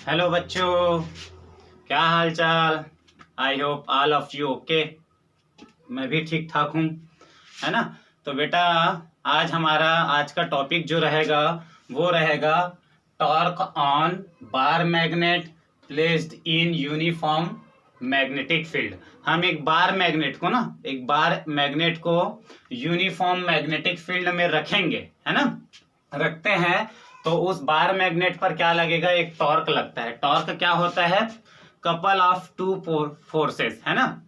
Hello बच्चों, क्या हाल चाल। I hope all of you okay. मैं भी ठीक ठाक हूँ, है ना। तो बेटा, आज का टॉपिक जो रहेगा वो रहेगा torque on bar magnet placed in uniform magnetic field. हम एक बार मैग्नेट को यूनिफॉर्म मैग्नेटिक फील्ड में रखेंगे, है ना, रखते हैं। तो उस बार मैग्नेट पर क्या लगेगा, एक टॉर्क लगता है। टॉर्क क्या होता है, कपल ऑफ टू फोर्सेस, है ना,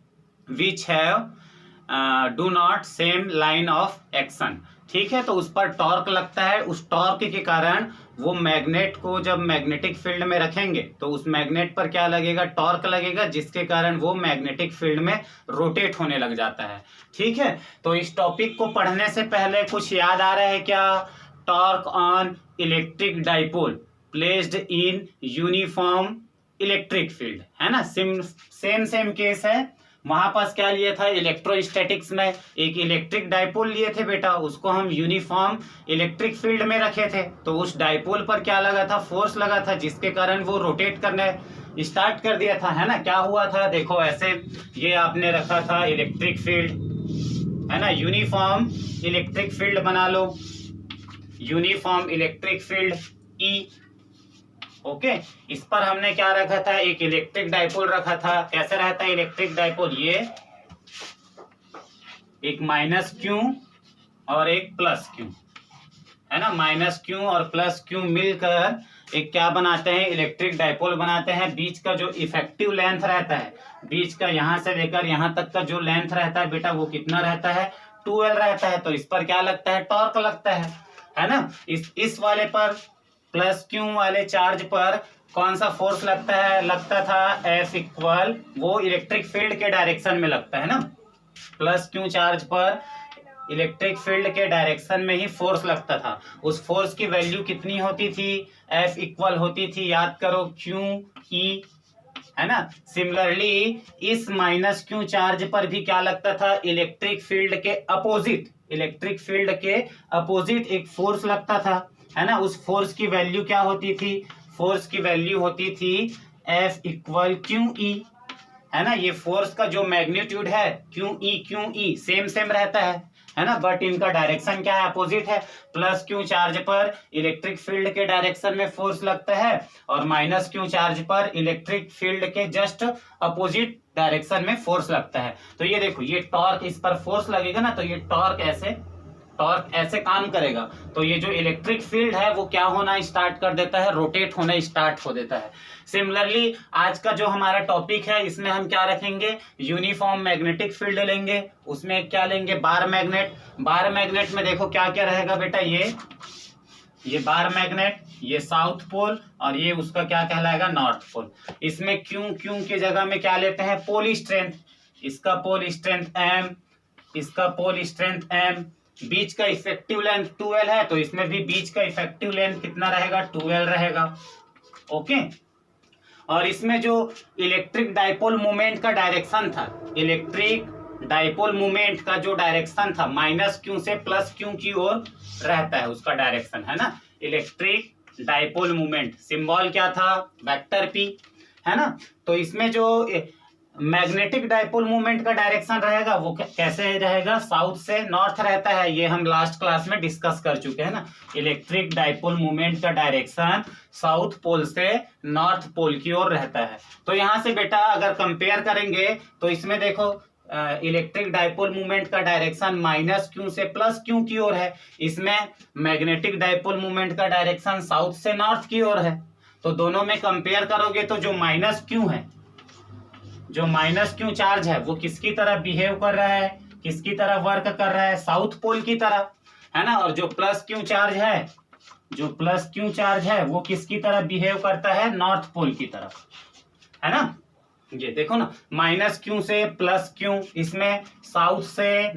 which have do not same line of action. ठीक है, तो उस पर टॉर्क लगता है। उस टॉर्क के कारण वो मैग्नेट को जब मैग्नेटिक फील्ड में रखेंगे तो उस मैग्नेट पर क्या लगेगा, टॉर्क लगेगा, जिसके कारण वो मैग्नेटिक फील्ड में रोटेट होने लग जाता है। ठीक है, तो इस टॉपिक को पढ़ने से पहले कुछ याद आ रहा है क्या? Torque on electric dipole placed in uniform electric field, है ना। सेम केस है। वहां पास क्या लिए था, इलेक्ट्रोस्टैटिक्स में एक इलेक्ट्रिक डाइपोल लिए थे बेटा, उसको हम यूनिफॉर्म इलेक्ट्रिक फील्ड में रखे थे। तो उस डाइपोल पर क्या लगा था, फोर्स लगा था, जिसके कारण वो रोटेट करने स्टार्ट कर दिया था, है ना। क्या हुआ था, देखो ऐसे, ये आपने रखा था इलेक्ट्रिक फील्ड, है ना, यूनिफॉर्म इलेक्ट्रिक फील्ड बना लो, uniform electric field E. Okay, इस पर हमने क्या रखा था, एक इलेक्ट्रिक डाइपोल रखा था। कैसे रहता है इलेक्ट्रिक डाइपोल, ये एक माइनस क्यू और एक प्लस क्यू, है ना। माइनस क्यू और प्लस क्यू मिलकर एक क्या बनाते हैं, इलेक्ट्रिक डाइपोल बनाते हैं। बीच का जो इफेक्टिव लेंथ रहता है, बीच का यहां से लेकर यहां तक का जो लेंथ रहता है बेटा, वो कितना रहता है, 2L रहता है। तो इस पर क्या लगता है, टॉर्क लगता है ना। इस वाले पर, प्लस क्यू वाले चार्ज पर कौन सा फोर्स लगता था F इक्वल, वो इलेक्ट्रिक फील्ड के डायरेक्शन में लगता है ना। प्लस क्यू चार्ज पर इलेक्ट्रिक फील्ड के डायरेक्शन में ही फोर्स लगता था। उस फोर्स की वैल्यू कितनी होती थी, F इक्वल होती थी, याद करो, क्यू ई, है ना। सिमिलरली इस माइनस क्यू चार्ज पर भी क्या लगता था, इलेक्ट्रिक फील्ड के अपोजिट एक फोर्स लगता था, है ना। उस फोर्स की वैल्यू क्या होती थी, फोर्स की वैल्यू होती थी F इक्वल क्यू ई, है ना। ये फोर्स का जो मैग्नीट्यूड है क्यू ई सेम रहता है ना, बट इनका डायरेक्शन क्या है, अपोजिट है। प्लस क्यू चार्ज पर इलेक्ट्रिक फील्ड के डायरेक्शन में फोर्स लगता है और माइनस क्यू चार्ज पर इलेक्ट्रिक फील्ड के जस्ट अपोजिट डायरेक्शन में फोर्स लगता है। तो ये देखो, ये टॉर्क, इस पर फोर्स लगेगा ना, तो ये टॉर्क ऐसे काम करेगा। तो ये जो इलेक्ट्रिक फील्ड है वो क्या होना स्टार्ट कर देता है, रोटेट होना स्टार्ट हो देता है। सिमिलरली आज का जो हमारा टॉपिक है, इसमें हम क्या रखेंगे, यूनिफॉर्म मैग्नेटिक फील्ड लेंगे। उसमें क्या लेंगे, बार मैग्नेट में देखो क्या क्या रहेगा बेटा, ये बार मैग्नेट, ये साउथ पोल और ये उसका क्या कहलाएगा, नॉर्थ पोल। इसमें क्यू की जगह में क्या लेते हैं, पोल स्ट्रेंथ। इसका पोल स्ट्रेंथ M, इसका पोल स्ट्रेंथ M। बीच का इफेक्टिव लेंथ 2L है, तो इसमें भी बीच का इफेक्टिव लेंथ कितना रहेगा, 2L रहेगा। ओके, और इसमें जो इलेक्ट्रिक डाइपोल मोमेंट का डायरेक्शन था, इलेक्ट्रिक डाइपोल मोमेंट का जो डायरेक्शन था, माइनस क्यू से प्लस क्यू की ओर रहता है उसका डायरेक्शन, है ना। इलेक्ट्रिक डाइपोल मोमेंट सिंबल क्या था, वेक्टर P, है ना। तो इसमें जो मैग्नेटिक डाइपोल मूवमेंट का डायरेक्शन रहेगा वो कैसे रहेगा, साउथ से नॉर्थ रहता है। ये हम लास्ट क्लास में डिस्कस कर चुके हैं ना। इलेक्ट्रिक डाइपोल मूवमेंट का डायरेक्शन साउथ पोल से नॉर्थ पोल की ओर रहता है। तो यहां से बेटा अगर कंपेयर करेंगे तो इसमें देखो, इलेक्ट्रिक डाइपोल मूवमेंट का डायरेक्शन माइनस क्यू से प्लस क्यू की ओर है। इसमें मैग्नेटिक डाइपोल मूवमेंट का डायरेक्शन साउथ से नॉर्थ की ओर है। तो दोनों में कंपेयर करोगे तो जो माइनस क्यू चार्ज है वो किसकी तरह बिहेव कर रहा है, किसकी तरह वर्क कर रहा है, साउथ पोल की तरह, है ना। और जो प्लस क्यू चार्ज है वो किसकी तरह बिहेव करता है, नॉर्थ पोल की तरह, है ना। ये देखो ना, माइनस क्यू से प्लस क्यू, इसमें साउथ से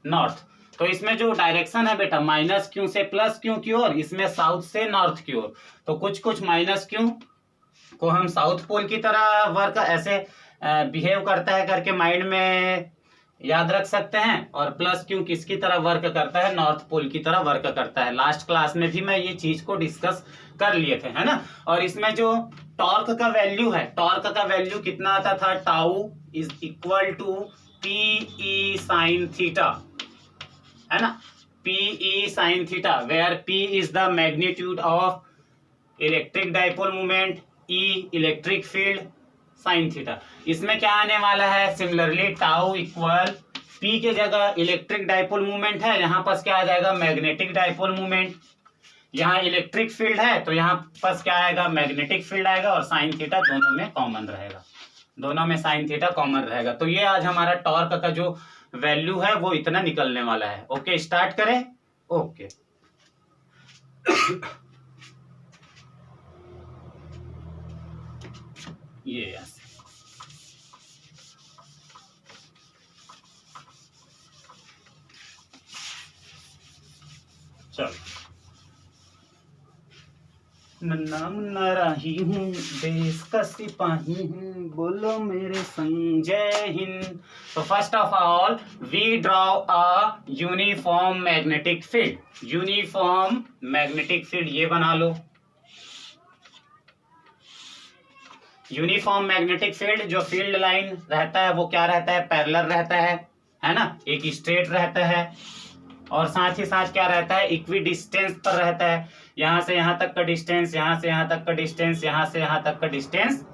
नॉर्थ। तो इसमें जो डायरेक्शन है बेटा, माइनस क्यू से प्लस क्यू की ओर, इसमें साउथ से नॉर्थ की ओर। तो कुछ माइनस क्यू को हम साउथ पोल की तरह वर्क ऐसे बिहेव करता है करके माइंड में याद रख सकते हैं। और प्लस क्यू किसकी तरह वर्क करता है, नॉर्थ पोल की तरह वर्क करता है। लास्ट क्लास में भी मैं ये चीज को डिस्कस कर लिए थे, है ना। और इसमें जो टॉर्क का वैल्यू है, टॉर्क का वैल्यू कितना आता था, tau is equal to P E sine theta, है ना, P E sine theta, where P is the magnitude of electric dipole moment, E electric field, sine theta. इसमें क्या आने वाला है, सिमिलरली टाउ इक्वल पी के जगह इलेक्ट्रिक डाइपोल मूवमेंट है, यहाँ पास क्या आ जाएगा, मैग्नेटिक डाइपोल मूवमेंट। यहाँ इलेक्ट्रिक फील्ड है तो यहाँ पास क्या आएगा, मैग्नेटिक फील्ड आएगा। और साइन थीटा दोनों में कॉमन रहेगा, दोनों में साइन थीटा कॉमन रहेगा। तो ये आज हमारा टॉर्क का जो वैल्यू है वो इतना निकलने वाला है। ओके, स्टार्ट करें। ओके ये ऐसे चलो, नन्ना मुन्ना राही हूँ, देश का सिपाही हूँ, बोलो मेरे संग जय हिंद। तो first of all we draw a uniform magnetic field. Uniform magnetic field ये बना लो। यूनिफॉर्म मैग्नेटिक फील्ड, जो फील्ड लाइन रहता है वो क्या रहता है, पैरेलल रहता है ना, एक स्ट्रेट रहता है। और साथ ही साथ क्या रहता है, इक्वी डिस्टेंस पर रहता है। यहाँ से यहाँ तक का डिस्टेंस, यहाँ से यहाँ तक का डिस्टेंस, यहाँ से यहाँ तक का डिस्टेंस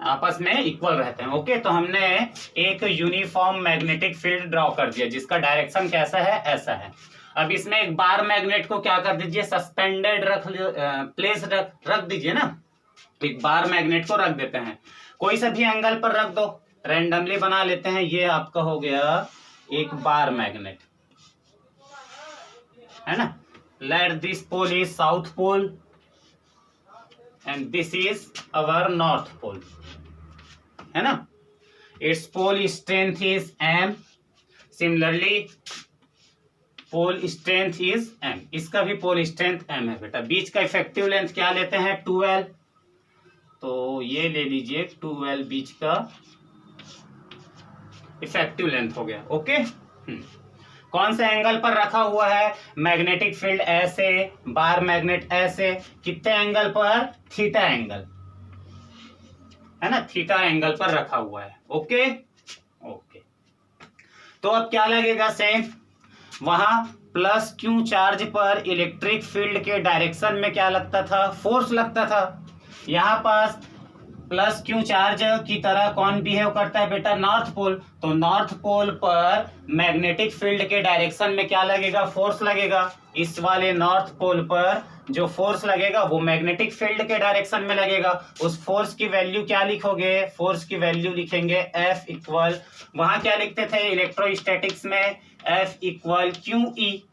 आपस में इक्वल रहते हैं। ओके, तो हमने एक यूनिफॉर्म मैग्नेटिक फील्ड ड्रॉ कर दिया जिसका डायरेक्शन कैसा है, ऐसा है। अब इसमें एक बार मैग्नेट को क्या कर दीजिए, सस्पेंडेड रख दीजिए ना, एक बार मैग्नेट को रख देते हैं, कोई सा भी एंगल पर रख दो, रैंडमली बना लेते हैं। ये आपका हो गया एक बार मैग्नेट, है ना। Let this pole is south pole and this is our north pole, है ना। Its pole strength is m, similarly pole strength is m, इसका भी पोल स्ट्रेंथ m है बेटा। बीच का इफेक्टिव लेंथ क्या लेते हैं, 12, तो ये ले लीजिए 12 बीच का इफेक्टिव लेंथ हो गया। ओके, कौन से एंगल पर रखा हुआ है, मैग्नेटिक फील्ड ऐसे, बार मैग्नेट ऐसे, कितने एंगल पर, थीटा एंगल, है ना, थीटा एंगल पर रखा हुआ है। ओके ओके, तो अब क्या लगेगा, सेम वहां प्लस क्यू चार्ज पर इलेक्ट्रिक फील्ड के डायरेक्शन में क्या लगता था, फोर्स लगता था। यहाँ पास प्लस क्यू चार्ज की तरह कौन बिहेव करता है बेटा, नॉर्थ पोल। तो नॉर्थ पोल पर मैग्नेटिक फील्ड के डायरेक्शन में क्या लगेगा, फोर्स लगेगा। इस वाले नॉर्थ पोल पर जो फोर्स लगेगा वो मैग्नेटिक फील्ड के डायरेक्शन में लगेगा। उस फोर्स की वैल्यू क्या लिखोगे, फोर्स की वैल्यू लिखेंगे F इक्वल, वहां क्या लिखते थे इलेक्ट्रोस्टैटिक्स में, F इक्वल क्यू ई,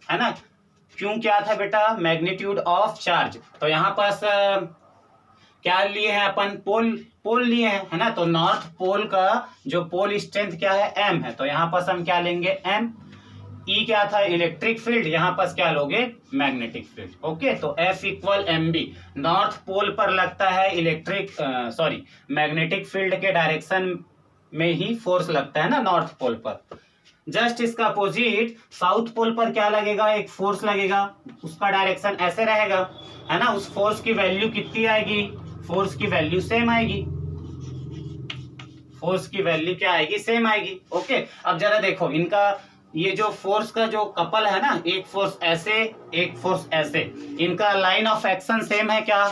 है ना। क्यू क्या था बेटा, मैग्नीट्यूड ऑफ चार्ज। तो यहाँ पास क्या लिए हैं अपन, पोल लिए हैं, है ना। तो नॉर्थ पोल का जो पोल स्ट्रेंथ क्या है, m है। तो यहाँ पास हम क्या लेंगे, m। E क्या था, इलेक्ट्रिक फील्ड, यहाँ पास क्या लोगे, मैग्नेटिक फील्ड। ओके, तो F equal mb, north pole पर लगता है मैग्नेटिक फील्ड के डायरेक्शन में ही फोर्स लगता है ना, नॉर्थ पोल पर। जस्ट इसका अपोजिट साउथ पोल पर क्या लगेगा, एक फोर्स लगेगा, उसका डायरेक्शन ऐसे रहेगा, है ना। उस फोर्स की वैल्यू कितनी आएगी, फोर्स की वैल्यू सेम आएगी, फोर्स की वैल्यू क्या आएगी, सेम आएगी। ओके, अब जरा देखो इनका ये जो फोर्स का जो कपल है ना, एक फोर्स ऐसे, एक फोर्स ऐसे, इनका लाइन ऑफ एक्शन सेम है क्या,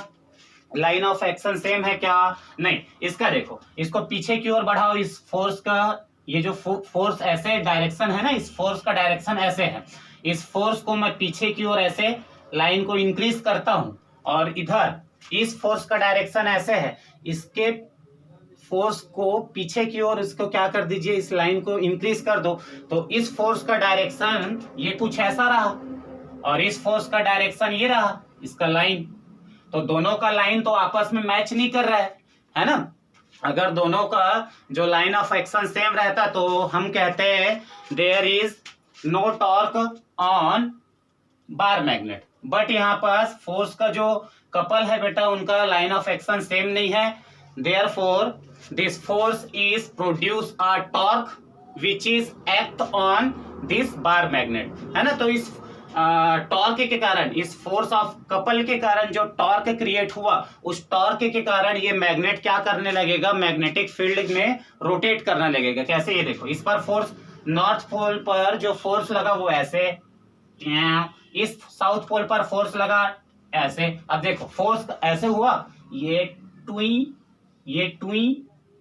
लाइन ऑफ एक्शन सेम है क्या, नहीं। इसका देखो, इसको पीछे की ओर बढ़ाओ, इस फोर्स का ये जो फोर्स ऐसे डायरेक्शन है ना, इस फोर्स का डायरेक्शन ऐसे है, इस फोर्स को मैं पीछे की ओर ऐसे लाइन को इंक्रीज करता हूं, और इधर इस फोर्स का डायरेक्शन ऐसे है, इसके फोर्स को पीछे की ओर इसको क्या कर दीजिए, इस लाइन को इंक्रीज कर दो, तो इस फोर्स का डायरेक्शन ये कुछ ऐसा रहा, और इस फोर्स का डायरेक्शन ये रहा, इसका लाइन। तो दोनों का लाइन तो आपस में मैच नहीं कर रहा है ना। अगर दोनों का जो लाइन ऑफ एक्शन सेम रहता तो हम कहते हैं there is no torque on bar magnet. But यहाँ पास फोर्स का जो कपल है बेटा, उनका लाइन ऑफ एक्शन सेम नहीं है, therefore this force is produce a torque, which is act on this bar magnet, है ना। तो इस टॉर्क के कारण, इस फोर्स ऑफ कपल के कारण जो टॉर्क क्रिएट हुआ, उस टॉर्क के कारण ये मैग्नेट क्या करने लगेगा, मैग्नेटिक फील्ड में रोटेट करने लगेगा। कैसे, ये देखो, इस पर फोर्स, नॉर्थ पोल पर जो फोर्स लगा वो ऐसे, इस साउथ पोल पर फोर्स लगा ऐसे। अब देखो फोर्स ऐसे हुआ, ये टुई, ये टुई,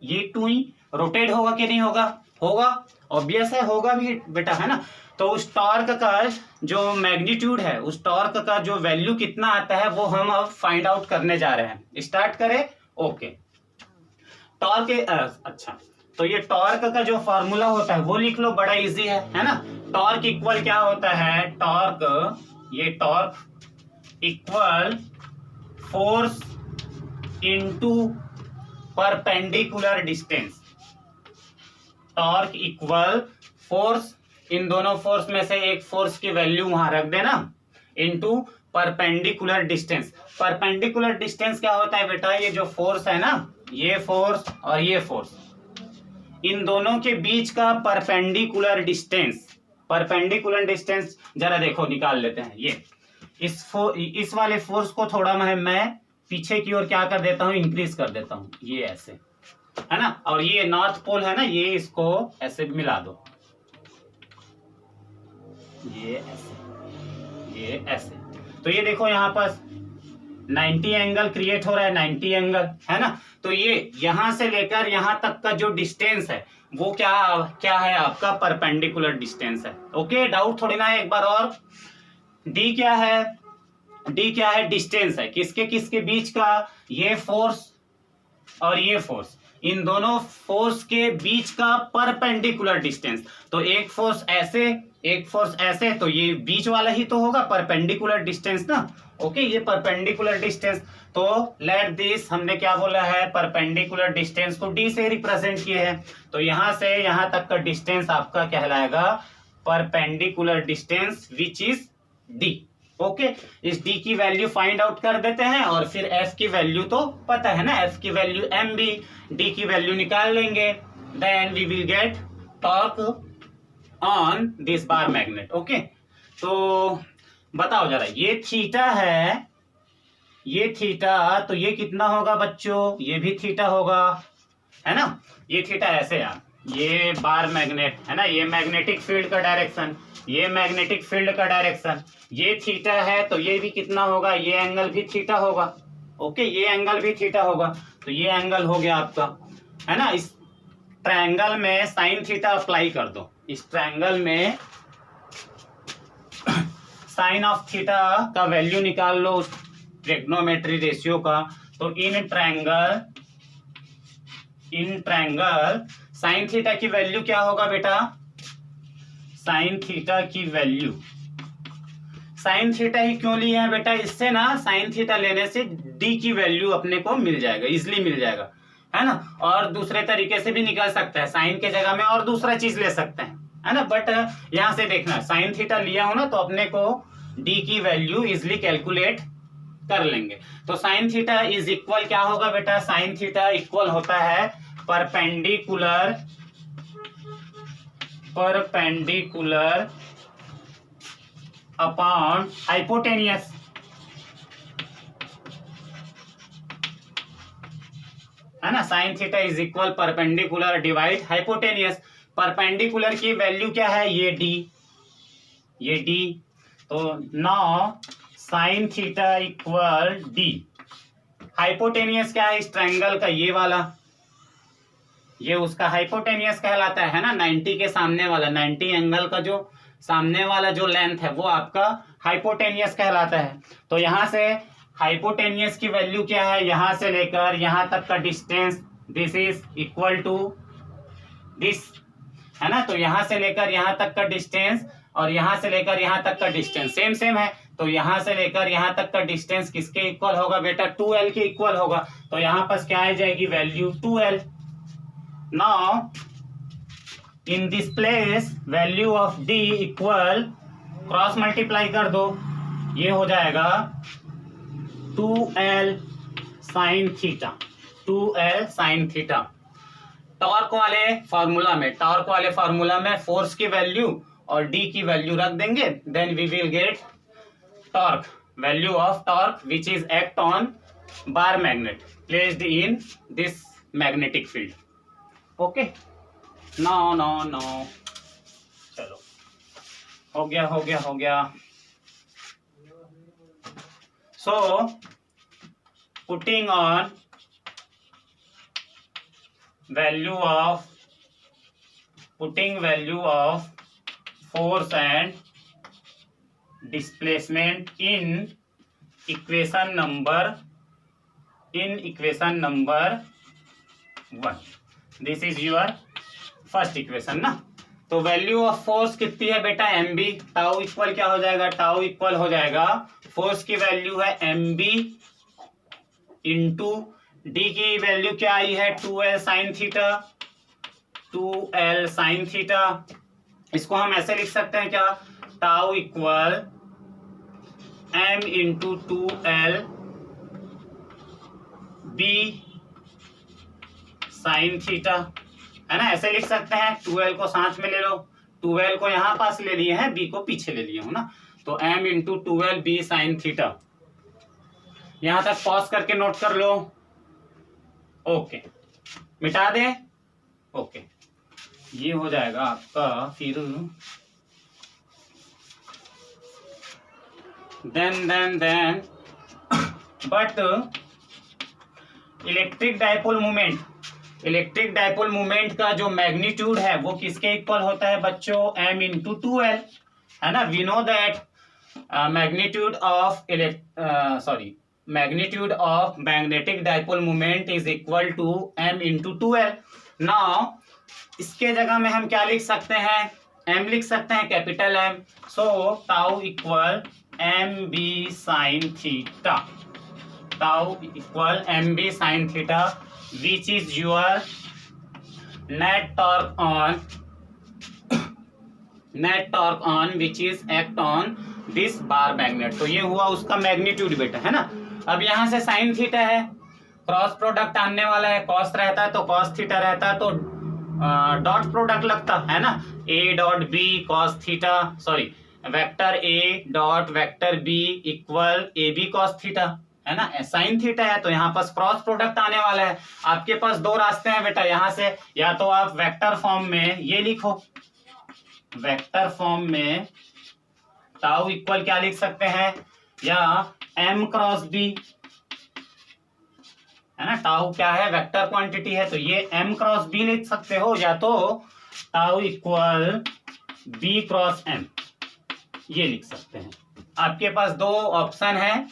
ये टुई, रोटेट होगा कि नहीं होगा, होगा, ऑब्वियस है, होगा भी बेटा, है ना। तो उस टॉर्क का जो मैग्नीट्यूड है, उस टॉर्क का जो वैल्यू कितना आता है, वो हम अब फाइंड आउट करने जा रहे हैं। स्टार्ट करें। ओके, टॉर्क, अच्छा, तो ये टॉर्क का जो फॉर्मूला होता है वो लिख लो, बड़ा इजी है ना। टॉर्क इक्वल क्या होता है, टॉर्क, ये torque equal force into perpendicular distance. Torque equal force, इन दोनों फोर्स में से एक फोर्स की वैल्यू वहां रख देना, into perpendicular distance. Perpendicular distance क्या होता है बेटा, ये जो फोर्स है ना, ये फोर्स और ये फोर्स, इन दोनों के बीच का परपेंडिकुलर डिस्टेंस। परपेंडिकुलर डिस्टेंस जरा देखो निकाल लेते हैं। ये इस वाले फोर्स को थोड़ा मैं पीछे की ओर क्या कर देता हूं, इंक्रीज कर देता हूं, ये ऐसे, है ना। और ये नॉर्थ पोल है ना, ये इसको ऐसे मिला दो, ये ऐसे, ये ऐसे। तो ये देखो यहाँ पर 90 एंगल क्रिएट हो रहा है, 90 एंगल, है ना। तो ये यहां से लेकर यहां तक का जो डिस्टेंस है वो क्या क्या है, आपका परपेंडिकुलर डिस्टेंस है। ओके, डाउट थोड़ी ना है। एक बार और, डी क्या है, डी क्या है, डिस्टेंस है, किसके किसके बीच का, ये फोर्स और ये फोर्स, इन दोनों फोर्स के बीच का परपेंडिकुलर डिस्टेंस। तो एक फोर्स ऐसे, एक फोर्स ऐसे, तो ये बीच वाला ही तो होगा परपेंडिकुलर डिस्टेंस ना। ओके, ये परपेंडिकुलर डिस्टेंस। तो लेट दिस, हमने क्या बोला है, परपेंडिकुलर डिस्टेंस को डी से रिप्रेजेंट किए हैं। तो यहां से यहां तक का डिस्टेंस आपका कहलाएगा perpendicular distance, which is D. Okay, इस डी की वैल्यू फाइंड आउट कर देते हैं, और फिर एफ की वैल्यू तो पता है ना, एफ की वैल्यू एम बी, डी की वैल्यू निकाल लेंगे, then we will get torque on this bar magnet. Okay, तो बताओ जरा, ये थीटा है, ये थीटा, तो ये कितना होगा बच्चों, ये भी थीटा होगा, है ना। ये थीटा ऐसे यार, ये बार मैग्नेट है ना, ये मैग्नेटिक फील्ड का डायरेक्शन, ये मैग्नेटिक फील्ड का डायरेक्शन, ये थीटा है, तो ये भी कितना होगा, ये एंगल भी थीटा होगा। ओके, ये एंगल भी थीटा होगा, तो ये एंगल हो गया आपका, है ना। इस ट्रायंगल में साइन थीटा अप्लाई कर दो, इस ट्रायंगल में साइन ऑफ थीटा का वैल्यू निकाल लो, उस ट्रिग्नोमेट्री रेशियो का। तो इन ट्रायंगल साइन थीटा की वैल्यू क्या होगा बेटा, साइन थीटा की वैल्यू, साइन थीटा ही क्यों लिए हैं बेटा, इससे ना साइन थीटा लेने से डी की वैल्यू अपने को मिल जाएगा, इजिली मिल जाएगा, है ना। और दूसरे तरीके से भी निकल सकता है, साइन के जगह में और दूसरा चीज ले सकते हैं, है ना। बट यहां से देखना, साइन थीटा लिया हो ना, तो अपने को डी की वैल्यू इजिली कैलकुलेट कर लेंगे। तो साइन थीटा इज इक्वल क्या होगा बेटा, साइन थीटा इक्वल होता है परपेंडिकुलर अपॉन हाइपोटेनियस, है ना। Sine theta is equal perpendicular divide hypotenuse. Perpendicular की वैल्यू क्या है, ये डी, ये डी। तो now sine theta equal D. Hypotenuse क्या है इस ट्रायंगल का, ये वाला, ये उसका हाइपोटेनियस कहलाता है ना, 90 के सामने वाला, 90 एंगल का जो सामने वाला जो लेंथ है वो आपका हाइपोटेनियस कहलाता है। तो यहां से हाइपोटेनियस की वैल्यू क्या है, यहां से लेकर यहां तक का distance, this is equal to this, है ना। तो यहां से लेकर यहां तक का डिस्टेंस और यहां से लेकर यहां तक का डिस्टेंस सेम सेम है। तो यहां से लेकर यहां तक का डिस्टेंस किसके इक्वल होगा बेटा, 2l के इक्वल होगा। तो यहां पर क्या आ जाएगी value 2l। Now in this place value of d equal, cross multiply कर दो, ये हो जाएगा 2l sine theta, 2l sine theta. Torque वाले फार्मूला में फोर्स की वैल्यू और डी की वैल्यू रख देंगे, then we will get torque, value of torque which is act on bar magnet placed in this magnetic field. Okay, no चलो हो गया। So putting on value of force and displacement in equation number 1, this is your first equation ना। तो value of force कितनी है बेटा, M B, tau equal क्या हो जाएगा, टाउ इक्वल हो जाएगा, फोर्स की वैल्यू है एम बी इंटू डी की वैल्यू क्या आई है 2L साइन थीटा। इसको हम ऐसे लिख सकते हैं क्या, tau equal m into 2L B sine theta, है ना, ऐसे लिख सकते हैं। 2L को साथ में ले लो, 2L को यहां पास ले लिए हैं, b को पीछे ले लिए हो ना, तो m into 2L B sine theta. यहां तक पॉज करके नोट कर लो। ओके, मिटा दें। ओके, ये हो जाएगा आपका फिर then but electric dipole moment का जो मैग्नीट्यूड है वो किसके इक्वल होता है बच्चों, m इंटू 2L, है ना। We know that magnitude of magnetic dipole moment is equal to m into 2L। now इसके जगह में हम क्या लिख सकते हैं, m लिख सकते हैं, capital M। So tau equal M B sine theta, tau equal M B sine theta which is your net torque on which is act on this bar magnet. तो ये हुआ उसका मैग्नीट्यूड बेटा, है ना। अब यहां से साइन थीटा है, क्रॉस प्रोडक्ट आने वाला है, कॉस रहता है तो कॉस थीटा रहता है, तो डॉट प्रोडक्ट लगता है ना, a dot B cos theta, sorry vector a dot vector b equal A B cos theta, है ना। साइन थीटा है तो यहाँ पास क्रॉस प्रोडक्ट आने वाला है। आपके पास दो रास्ते हैं बेटा, यहां से या तो आप वेक्टर फॉर्म में ये लिखो, वेक्टर फॉर्म में टाउ इक्वल क्या लिख सकते हैं, या m क्रॉस b, है ना। टाउ क्या है, वेक्टर क्वांटिटी है, तो ये m क्रॉस b लिख सकते हो, या तो tau equal b cross m, ये लिख सकते हैं। आपके पास दो ऑप्शन है,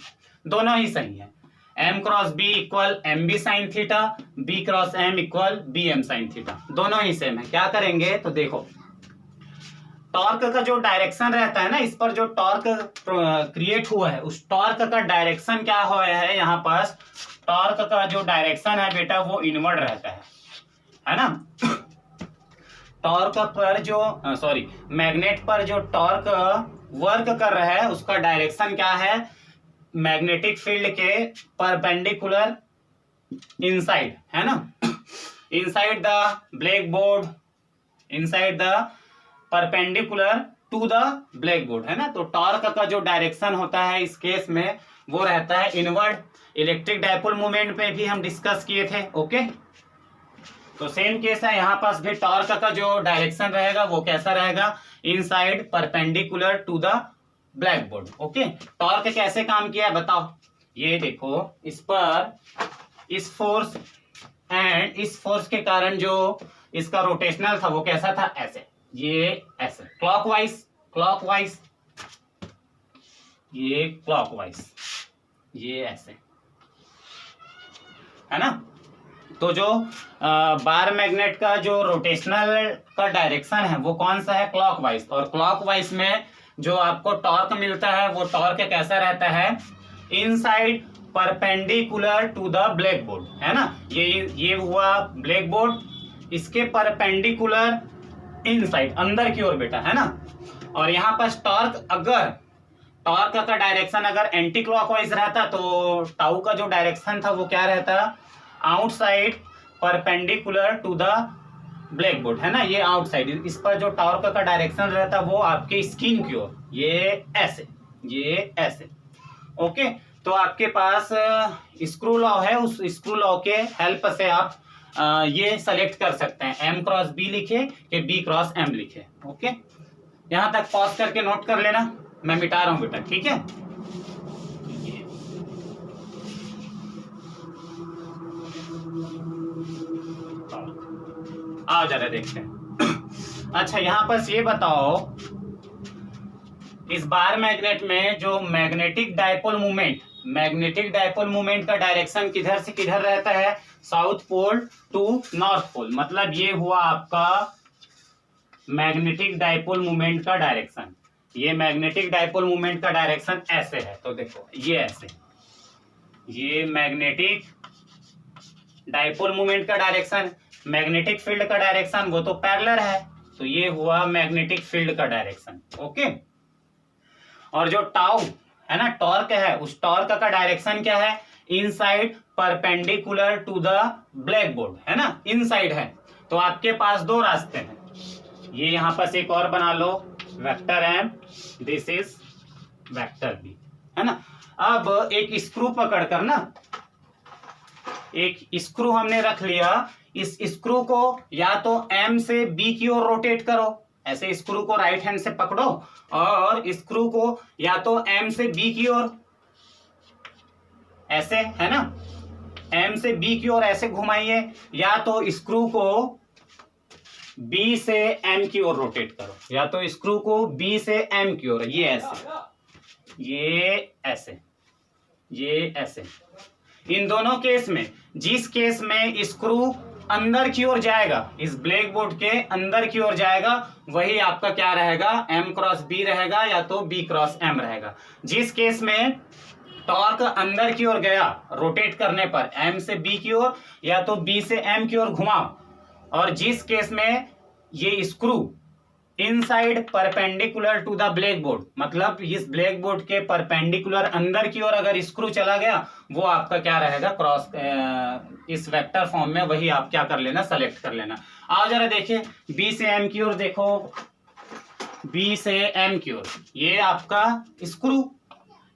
दोनों ही सही है। m cross b equal M B sine theta, b cross m equal B M sine theta, दोनों ही सेम है। क्या करेंगे तो देखो, टॉर्क का जो डायरेक्शन रहता है ना, इस पर जो टॉर्क क्रिएट हुआ है उस टॉर्क का डायरेक्शन क्या हुआ है, यहाँ पास टॉर्क का जो डायरेक्शन है बेटा वो इनवर्ड रहता है ना। टॉर्क पर जो मैग्नेट पर जो टॉर्क वर्क कर रहा है उसका डायरेक्शन क्या है, मैग्नेटिक फील्ड के परपेंडिकुलर इनसाइड, है ना, inside the blackboard, inside the perpendicular to the blackboard, है ना। तो टॉर्क का जो डायरेक्शन होता है इस केस में वो रहता है इनवर्ड। इलेक्ट्रिक डाइपोल मोमेंट पे भी हम डिस्कस किए थे। ओके, तो सेम केस है, यहाँ पास भी टॉर्क का जो डायरेक्शन रहेगा वो कैसा रहेगा, inside perpendicular to the blackboard. Okay, torque कैसे काम किया है बताओ, ये देखो, इस पर इस फोर्स एंड इस फोर्स के कारण जो इसका रोटेशनल था वो कैसा था, ऐसे, ये ऐसे क्लॉकवाइज, ये क्लॉकवाइज, ये ऐसे, है ना। तो जो बार मैग्नेट का जो रोटेशनल का डायरेक्शन है वो कौन सा है, क्लॉकवाइज। और क्लॉकवाइज में जो आपको टॉर्क मिलता है वो टॉर्क कैसा रहता है, inside perpendicular to the blackboard, है ना। ये हुआ ब्लैक बोर्ड, इसके परपेंडिकुलर इनसाइड, अंदर की ओर बेटा, है ना। और यहाँ पास टॉर्क का डायरेक्शन अगर एंटी क्लॉकवाइज रहता तो टाउ का जो डायरेक्शन था वो क्या रहता, outside perpendicular to the blackboard है ना, ये आउटसाइड, इस पर जो टॉर्क का डायरेक्शन रहता है वो आपके स्किन की ओर, ये ऐसे, ये ऐसे। ओके, तो आपके पास स्क्रू लॉ है, उस स्क्रू लॉ के हेल्प से आप ये सेलेक्ट कर सकते हैं, M क्रॉस B लिखे कि B क्रॉस M लिखे। ओके, यहां तक पॉज करके नोट कर लेना, मैं मिटा रहा हूं बेटा, ठीक है। आ जा रहे देखते हैं। अच्छा, यहां पर ये बताओ, इस बार मैग्नेट में जो magnetic dipole movement, magnetic dipole movement का डायरेक्शन किधर से किधर रहता है, south pole to north pole. मतलब ये हुआ आपका मैग्नेटिक डायपोल मूवमेंट का डायरेक्शन। ये मैग्नेटिक डायपोल मूवमेंट का डायरेक्शन ऐसे है, तो देखो ये ऐसे, ये मैग्नेटिक डायपोल मूवमेंट का डायरेक्शन, मैग्नेटिक फील्ड का डायरेक्शन वो तो पैरेलल है, तो ये हुआ मैग्नेटिक फील्ड का डायरेक्शन। ओके, और जो टाउ है ना, टॉर्क है, उस टॉर्क का डायरेक्शन क्या है, inside perpendicular to the blackboard, है ना, इनसाइड है। तो आपके पास दो रास्ते हैं, ये यहां पर एक और बना लो, vector M, this is vector B, है ना। अब एक स्क्रू पकड़कर ना, एक स्क्रू हमने रख लिया, इस स्क्रू को या तो M से B की ओर रोटेट करो, ऐसे स्क्रू को राइट हैंड से पकड़ो और स्क्रू को या तो M से B की ओर, ऐसे, है ना, M से B की ओर ऐसे घुमाइए, या तो स्क्रू को B से M की ओर रोटेट करो, या तो स्क्रू को B से M की ओर, ये ऐसे, ये ऐसे, ये ऐसे। इन दोनों केस में, जिस केस में स्क्रू अंदर की ओर जाएगा, इस ब्लैक बोर्ड के अंदर की ओर जाएगा, वही आपका क्या रहेगा, M क्रॉस B रहेगा या तो B क्रॉस M रहेगा। जिस केस में टॉर्क अंदर की ओर गया रोटेट करने पर, M से B की ओर या तो B से M की ओर घुमाओ, और जिस केस में ये screw inside perpendicular to the blackboard, मतलब इस ब्लैक बोर्ड के परपेंडिकुलर अंदर की ओर अगर स्क्रू चला गया, वो आपका क्या रहेगा, क्रॉस, इस वेक्टर फॉर्म में, वही आप क्या कर लेना, सेलेक्ट कर लेना। आओ जरा देखिए, B से M की ओर देखो, B से M की ओर, ये आपका स्क्रू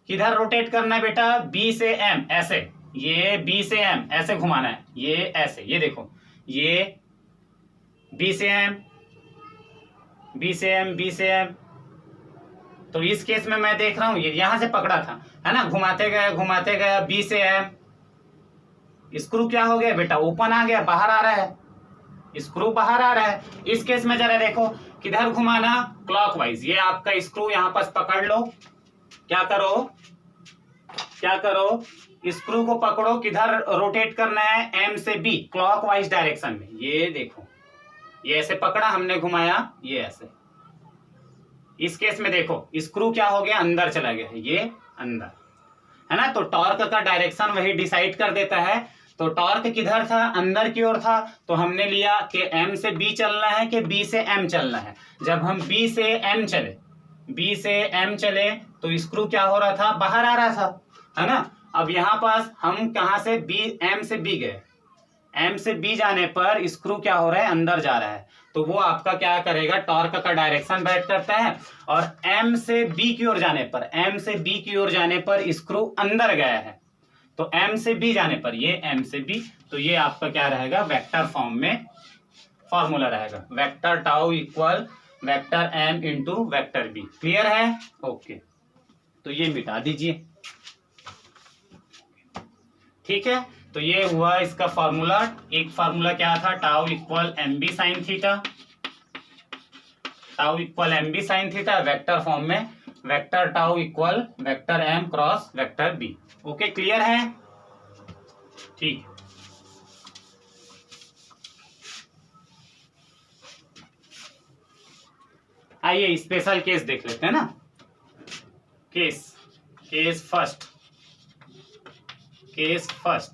किधर रोटेट करना है बेटा, B से M, ऐसे, ये B से M ऐसे घुमाना है, ये ऐसे, ये देखो, ये B से M, B से M, B से M। तो इस केस में मैं देख रहा हूं, ये यहां से पकड़ा था, है ना, घुमाते गया B से M, स्क्रू क्या हो गया बेटा, ओपन आ गया, बाहर आ रहा है, स्क्रू बाहर आ रहा है। इस केस में जरा देखो किधर घुमाना, क्लॉकवाइज, ये आपका स्क्रू यहां पर पकड़ लो, क्या करो, स्क्रू को पकड़ो, किधर रोटेट करना है, M से B, क्लॉकवाइज डायरेक्शन में, ये देखो, ये ऐसे पकड़ा हमने, घुमाया, ये ऐसे। इस केस में देखो स्क्रू क्या हो गया, अंदर चला गया, ये अंदर, है ना। तो टॉर्क का डायरेक्शन वही डिसाइड कर देता है। तो टॉर्क किधर था, अंदर की ओर था, तो हमने लिया कि M से B चलना है कि B से M चलना है। जब हम B से M चले तो स्क्रू क्या हो रहा था, बाहर आ रहा था, है ना। अब यहाँ पास हम कहाँ से M से B गए, M से B जाने पर स्क्रू क्या हो रहा है, अंदर जा रहा है, तो वो आपका क्या करेगा, टॉर्क का डायरेक्शन बैठ करता है। और M से B की ओर जाने पर स्क्रू अंदर गया है, तो M से B जाने पर, ये M से B, तो ये आपका क्या रहेगा, वेक्टर फॉर्म में फॉर्मूला रहेगा, vector tau equal vector M into vector B। Clear है, ओके, तो ये मिटा दीजिए, ठीक है। तो ये हुआ इसका फॉर्मूला। एक फॉर्मूला क्या था, tau equal MB sine theta, vector form में, vector tau equal vector M cross vector B। Okay, clear है, ठीक। आइए स्पेशल केस देख लेते हैं ना। केस फर्स्ट,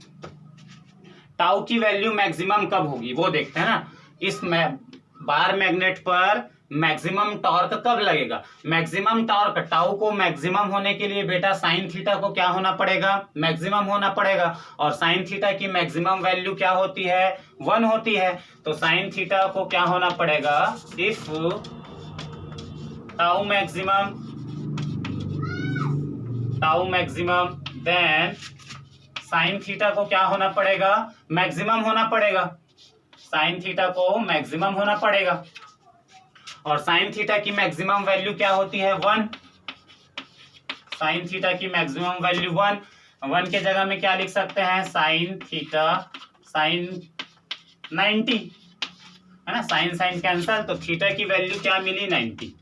टाउ की वैल्यू मैक्सिमम कब होगी वो देखते हैं ना। इस बार मैग्नेट पर मैक्सिमम टॉर्क कब लगेगा? मैक्सिमम टॉर्क टाउ को मैक्सिमम होने के लिए बेटा साइन थीटा को क्या होना पड़ेगा? मैक्सिमम होना पड़ेगा। और साइन थीटा की मैक्सिमम वैल्यू क्या होती है? 1 होती है। तो साइन थीटा को क्या होना पड़ेगा? If tau maximum then sine theta को क्या होना पड़ेगा? मैक्सिमम होना पड़ेगा। साइन थीटा को मैक्सिमम होना पड़ेगा। और साइन थीटा की मैक्सिमम वैल्यू क्या होती है? 1। साइन थीटा की मैक्सिमम वैल्यू 1 के जगह में क्या लिख सकते हैं? साइन थीटा साइन 90, है ना। साइन साइन कैंसल, तो थीटा की वैल्यू क्या मिली? 90।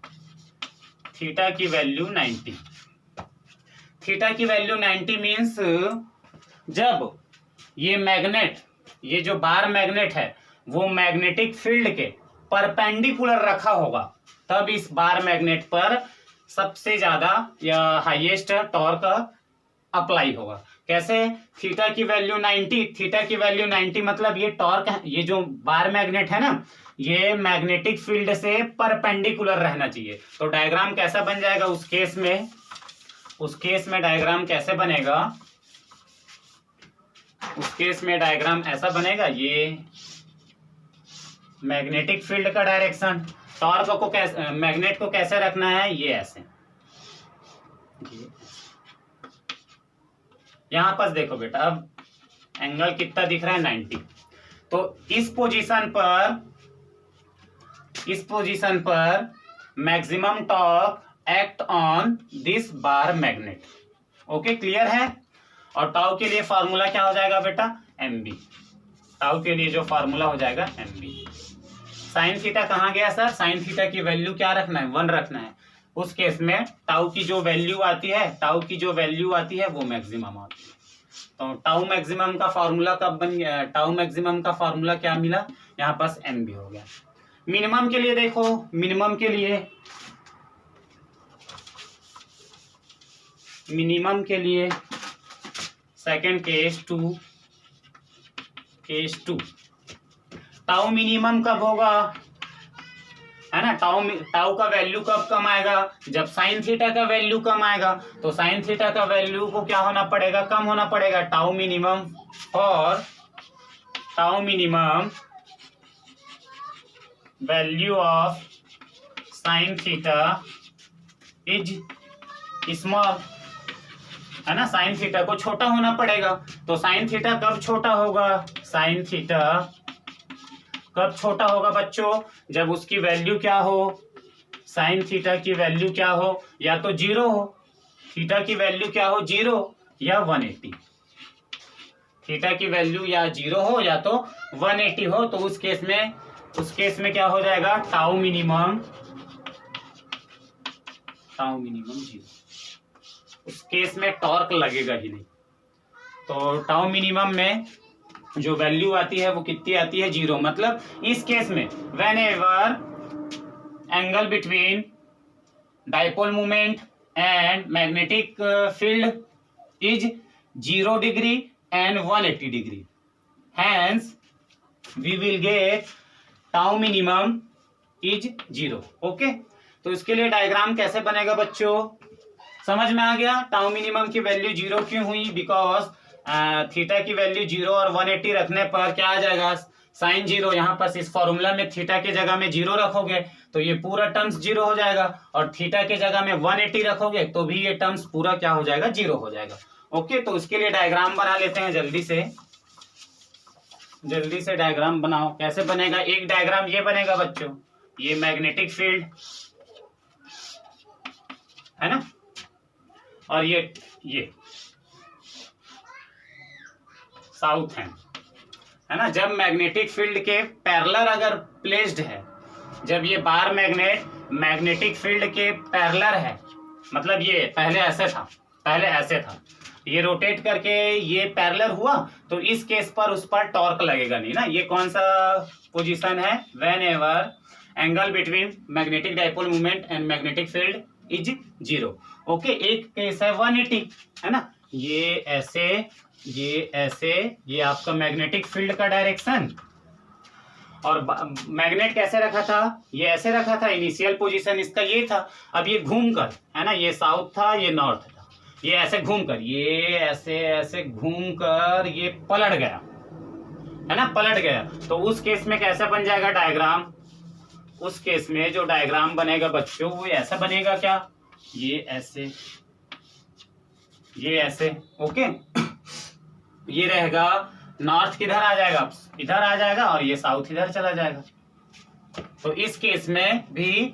थीटा की वैल्यू 90। थीटा की वैल्यू 90 मीन्स जब ये मैग्नेट, ये जो बार मैग्नेट है वो मैग्नेटिक फील्ड के परपेंडिकुलर रखा होगा, तब इस बार मैग्नेट पर सबसे ज्यादा या हाईएस्ट टॉर्क अप्लाई होगा। कैसे? थीटा की वैल्यू 90, थीटा की वैल्यू 90 मतलब ये टॉर्क है, ये जो बार मैग्नेट है ना, ये मैग्नेटिक फील्ड से परपेंडिकुलर रहना चाहिए। तो डायग्राम कैसा बन जाएगा उस केस में? उस केस में डायग्राम कैसे बनेगा? उस केस में डायग्राम ऐसा बनेगा, ये मैग्नेटिक फील्ड का डायरेक्शन, टॉर्क को कैसे, मैग्नेट को कैसे रखना है? ये ऐसे। यहां पर देखो बेटा, अब एंगल कितना दिख रहा है? 90। तो इस पोजीशन पर maximum torque act on this bar magnet. Okay, clear है? और टाउ के लिए फार्मूला क्या हो जाएगा बेटा? mb। टाउ के लिए जो फार्मूला हो जाएगा mb। साइन थीटा कहाँ गया सर? साइन थीटा की वैल्यू क्या रखना है? 1 रखना है। उस केस में टाउ की जो वैल्यू आती है, वो मैक्सिमम आती है। तो टाउ मैक्सिमम का फार्मूला कब बन गया? टाउ मैक्सिमम का फार्मूला क्या मिला? यहाँ पास mb हो गया। मिनिमम के लिए देखो, मिनिमम के लिए सेकेंड केस 2 टाउ मिनिमम कब होगा? है ना, टाउ का वैल्यू कब कम आएगा? जब साइन थीटा का वैल्यू कम आएगा। तो साइन थीटा का वैल्यू को क्या होना पड़ेगा? कम होना पड़ेगा। Tau minimum value of sine theta is small, है ना। साइन थीटा को छोटा होना पड़ेगा। तो साइन थीटा कब छोटा होगा? साइन थीटा कब छोटा होगा बच्चों? जब उसकी वैल्यू क्या हो? साइन थीटा की वैल्यू क्या हो? या तो 0 हो। थीटा की वैल्यू क्या हो? 0 या 180। थीटा की वैल्यू या 0 हो या तो 180 हो। तो उस केस में क्या हो जाएगा? Tau minimum 0। उस केस में टॉर्क लगेगा ही नहीं। तो टाउ मिनिमम में जो वैल्यू आती है वो कितनी आती है? 0। मतलब इस केस में whenever angle between dipole movement and magnetic field is 0 degree and 180 degree, hence we will get tau minimum is 0। Okay, तो इसके लिए डायग्राम कैसे बनेगा बच्चों? समझ में आ गया? टाउ मिनिमम की वैल्यू 0 क्यों हुई? बिकॉज थीटा की वैल्यू 0 और 180 रखने पर क्या आ जाएगा? साइन 0। यहाँ पर इस फॉर्मूला में थीटा के जगह में 0 रखोगे तो ये पूरा टर्म्स 0 हो जाएगा, और थीटा के जगह में 180 रखोगे तो भी ये टर्म्स पूरा क्या हो जाएगा? 0 हो जाएगा। ओके, तो इसके लिए डायग्राम बना लेते हैं। जल्दी से डायग्राम बनाओ। कैसे बनेगा? एक डायग्राम ये बनेगा बच्चों, ये मैग्नेटिक फील्ड है ना, और ये साउथ है ना। जब मैग्नेटिक फील्ड के पैरेलल अगर प्लेस्ड है, जब ये बार मैग्नेटिक फील्ड के पैरेलल है, मतलब ये पहले ऐसे था, ये रोटेट करके ये पैरेलल हुआ, तो इस केस पर उस पर टॉर्क लगेगा नहीं ना। ये कौन सा पोजीशन है? When ever angle between magnetic dipole movement and magnetic field is 0। Okay, एक केस है 180, है ना। ये ऐसे, ये आपका मैग्नेटिक फील्ड का डायरेक्शन, और मैग्नेट कैसे रखा था, ये ऐसे रखा था, इनिशियल पोजीशन इसका ये था। अब ये घूम कर, है ना, ये साउथ था, ये नॉर्थ था, ये ऐसे घूम कर, ये ऐसे ऐसे घूम कर ये पलट गया, है ना, पलट गया। तो उस केस में कैसा बन जाएगा डायग्राम, उस केस में जो डायग्राम बनेगा बच्चों वो ऐसा बनेगा, क्या, ये ऐसे, ये ऐसे, ओके। ये रहेगा, नॉर्थ किधर आ जाएगा, इधर आ जाएगा, और ये साउथ इधर चला जाएगा। तो इस केस में भी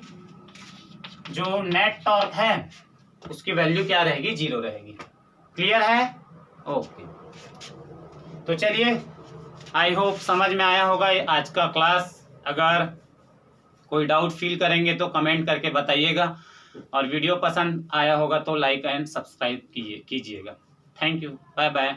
जो नेट टॉर्क है उसकी वैल्यू क्या रहेगी, 0 रहेगी। क्लियर है, ओके। तो चलिए, आई होप समझ में आया होगा आज का क्लास। अगर कोई डाउट फील करेंगे तो कमेंट करके बताइएगा, और वीडियो पसंद आया होगा तो लाइक एंड सब्सक्राइब कीजिएगा। Thank you, bye bye.